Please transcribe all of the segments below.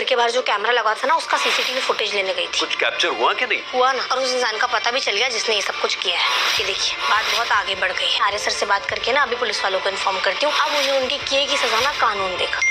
घर के बाहर जो कैमरा लगा था ना, उसका सीसीटीवी फुटेज लेने गई थी। कुछ कैप्चर हुआ कि नहीं? हुआ ना, और उस इंसान का पता भी चल गया जिसने ये सब कुछ किया है। ये देखिए, बात बहुत आगे बढ़ गई है। आर्य सर से बात करके ना अभी पुलिस वालों को इन्फॉर्म करती हूँ। अब उन्हें उनके किए की सजा ना कानून देगा।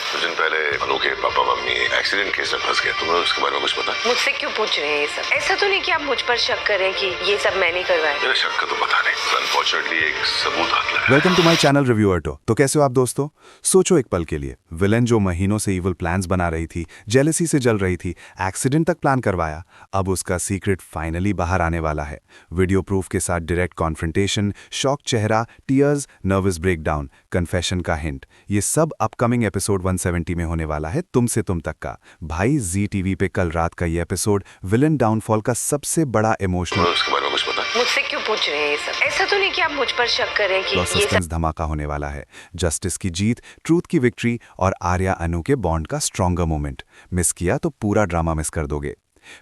कुछ दिन पहले अनु के पापा मम्मी एक्सीडेंट केस में फंस गए। तुम्हें उसके बारे में कुछ पता? मुझसे क्यों पूछ रहे हैं ये सब? ऐसा तो नहीं कि आप मुझ पर शक करें कि ये सब मैं नहीं करवाया। मेरे शक का तो पता नहीं, अनफॉर्चुनेटली एक सबूत हाथ लगा। Welcome to my channel reviewer टो। तो कैसे हो आप दोस्तों? सोचो एक पल के लिए, विलेन जो महीनों से इविल प्लान्स बना रही थी, जेलसी से जल रही थी, एक्सीडेंट तक प्लान करवाया, अब उसका सीक्रेट फाइनली बाहर आने वाला है। वीडियो प्रूफ के साथ डायरेक्ट कॉन्फ्रंटेशन, शॉक चेहरा, टीयर्स, नर्वस ब्रेकडाउन, कन्फेशन का हिंट, ये सब अपकमिंग एपिसोड 170 में होने वाला है, तुम से तुम तक का। भाई जी टीवी पे कल रात का ये एपिसोड विलेन डाउनफॉल का सबसे बड़ा इमोशनल। उसके बारे में कुछ पता? मुझसे क्यों पूछ रहे हैं ये सब? ऐसा तो नहीं कि आप मुझ पर शक करें कि ये सस्पेंस सब धमाका होने वाला है। जस्टिस की जीत, ट्रूथ की विक्ट्री और आर्या अनु के बॉन्ड का स्ट्रॉन्गर मोमेंट। मिस किया तो पूरा ड्रामा मिस कर दोगे।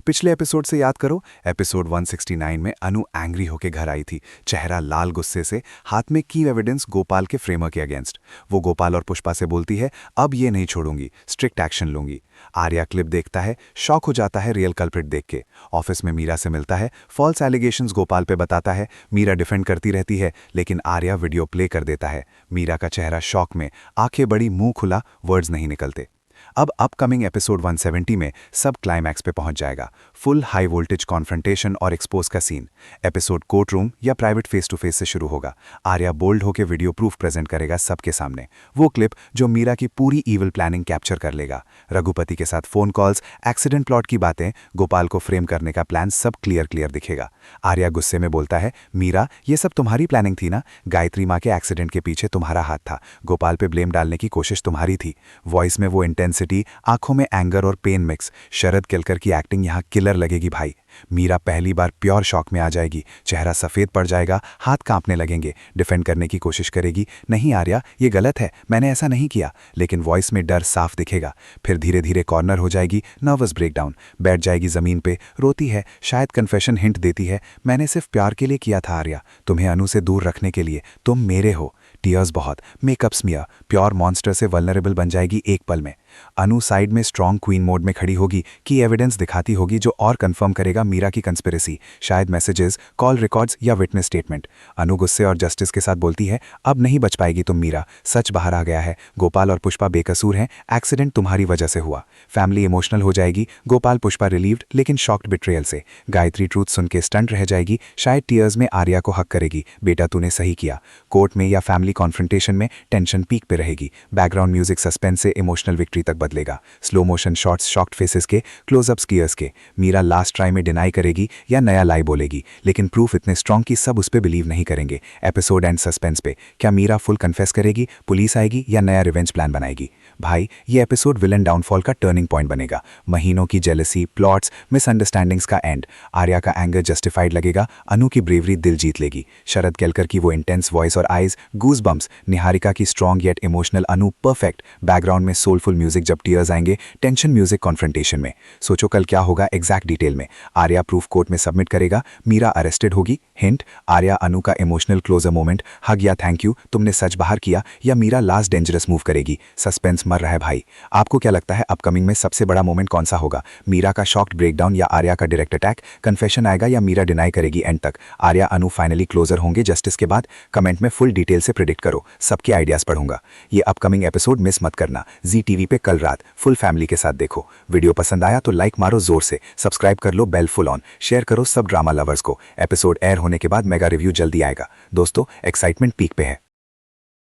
पिछले एपिसोड से याद करो, एपिसोड 169 में अनु एंग्री होके घर आई थी, चेहरा लाल गुस्से से, हाथ में की एविडेंस गोपाल के फ्रेमर के अगेंस्ट। वो गोपाल और पुष्पा से बोलती है, अब ये नहीं छोड़ूंगी, स्ट्रिक्ट एक्शन लूंगी। आर्या क्लिप देखता है, शॉक हो जाता है रियल कल्प्रिट देख के। ऑफिस में मीरा से मिलता है, फॉल्स एलिगेशंस गोपाल पे बताता है। मीरा डिफेंड करती रहती है, लेकिन आर्या वीडियो प्ले कर देता है। मीरा का चेहरा शॉक में, आंखें बड़ी, मुंह खुला, वर्ड्स नहीं निकलते। अब अपकमिंग एपिसोड 170 में सब क्लाइमैक्स पे पहुंच जाएगा। फुल हाई वोल्टेज कॉन्फ्रंटेशन और एक्सपोज का सीन। एपिसोड कोर्ट रूम या प्राइवेट फेस टू फेस से शुरू होगा। आर्या बोल्ड होकर वीडियो प्रूफ प्रेजेंट करेगा सबके सामने, वो क्लिप जो मीरा की पूरी ईविल प्लानिंग कैप्चर कर लेगा। रघुपति के साथ फोन कॉल्स, एक्सीडेंट प्लॉट की बातें, गोपाल को फ्रेम करने का प्लान, सब क्लियर दिखेगा। आर्या गुस्से में बोलता है, मीरा ये सब तुम्हारी प्लानिंग थी ना? गायत्री माँ के एक्सीडेंट के पीछे तुम्हारा हाथ था, गोपाल पे ब्लेम डालने की कोशिश तुम्हारी थी। वॉइस में वो इंटेंसिटी, आंखों में एंगर और पेन मिक्स। शरद केलकर की एक्टिंग यहां किलर लगेगी भाई। मीरा पहली बार प्योर शॉक में आ जाएगी, चेहरा सफेद पड़ जाएगा, हाथ कांपने लगेंगे, डिफेंड करने की कोशिश करेगी, नहीं आर्या ये गलत है, मैंने ऐसा नहीं किया, लेकिन वॉइस में डर साफ दिखेगा। फिर धीरे धीरे कॉर्नर हो जाएगी, नर्वस ब्रेकडाउन, बैठ जाएगी जमीन पे, रोती है, शायद कन्फेशन हिंट देती है, मैंने सिर्फ प्यार के लिए किया था आर्या, तुम्हें अनु से दूर रखने के लिए, तुम मेरे हो। टीयर्स बहुत, मेकअप स्मियर, प्योर मॉन्स्टर से वल्नरेबल बन जाएगी एक पल में। अनु साइड में स्ट्रॉन्ग क्वीन मोड में खड़ी होगी, की एविडेंस दिखाती होगी जो और कंफर्म करेगा मीरा की कंस्पिरेसी, शायद मैसेजेस, कॉल रिकॉर्ड्स या विटनेस स्टेटमेंट। अनु गुस्से और जस्टिस के साथ बोलती है, अब नहीं बच पाएगी तुम मीरा, सच बाहर आ गया है, गोपाल और पुष्पा बेकसूर हैं, एक्सीडेंट तुम्हारी वजह से हुआ। फैमिली इमोशनल हो जाएगी, गोपाल पुष्पा रिलीव्ड लेकिन शॉक्ड बिट्रेयल से। गायत्री ट्रूथ सुन के स्टंट रह जाएगी, शायद टीयर्स में आर्या को हक करेगी, बेटा तूने सही किया। कोर्ट में या फैमिली कॉन्फ्रंटेशन में टेंशन पीक पे रहेगी, बैकग्राउंड म्यूजिक सस्पेंस से इमोशनल विक्ट्री तक बदलेगा। Slow motion shots shocked faces के, क्लोजअप्स टीयर्स के। मीरा लास्ट ट्राई में डिनाई करेगी या नया लाई बोलेगी, लेकिन प्रूफ इतने स्ट्रॉन्ग कि सब उस पे बिलीव नहीं करेंगे। एपिसोड एंड सस्पेंस पे, क्या मीरा फुल कन्फेस करेगी, पुलिस आएगी या नया रिवेंज प्लान बनाएगी? भाई ये एपिसोड विलन डाउनफॉल का टर्निंग पॉइंट बनेगा। महीनों की जेलसी, प्लॉट्स, मिसअंडरस्टैंडिंग्स का एंड। आर्या का एंगर जस्टिफाइड लगेगा, अनु की ब्रेवरी दिल जीत लेगी। शरद केलकर की वो इंटेंस वॉइस और आइज, गूज बम्स, निहारिका की स्ट्रॉन्ग येट इमोशनल अनु परफेक्ट, बैकग्राउंड में सोलफुल म्यूजिक जब टीयर्स आएंगे, टेंशन म्यूजिक कॉन्फ्रंटेशन में। सोचो कल क्या होगा एग्जैक्ट डिटेल में। आर्या प्रूफ कोर्ट में सबमिट करेगा, मीरा अरेस्टेड होगी, हिंट आर्या अनु का इमोशनल क्लोजर मोमेंट, हग या थैंक यू, तुमने सच बाहर किया, या मीरा लास्ट डेंजरस मूव करेगी। सस्पेंस मर रहा है भाई। आपको क्या लगता है अपकमिंग में सबसे बड़ा मोमेंट कौन सा होगा? मीरा का शॉक्ड ब्रेकडाउन या आर्या का डायरेक्ट अटैक? कन्फेशन आएगा या मीरा डिनाई करेगी एंड तक? आर्या अनु फाइनली क्लोजर होंगे जस्टिस के बाद? कमेंट में फुल डिटेल से प्रिडिक्ट करो, सबके आइडियाज पढ़ूंगा। ये अपकमिंग एपिसोड मिस मत करना, जी टीवी पे कल रात फुल फैमिली के साथ देखो। वीडियो पसंद आया तो लाइक मारो जोर से, सब्सक्राइब कर लो, बेल फुल ऑन, शेयर करो सब ड्रामा लवर्स को। एपिसोड एयर होने के बाद मेगा रिव्यू जल्दी आएगा दोस्तों, एक्साइटमेंट पीक पे है।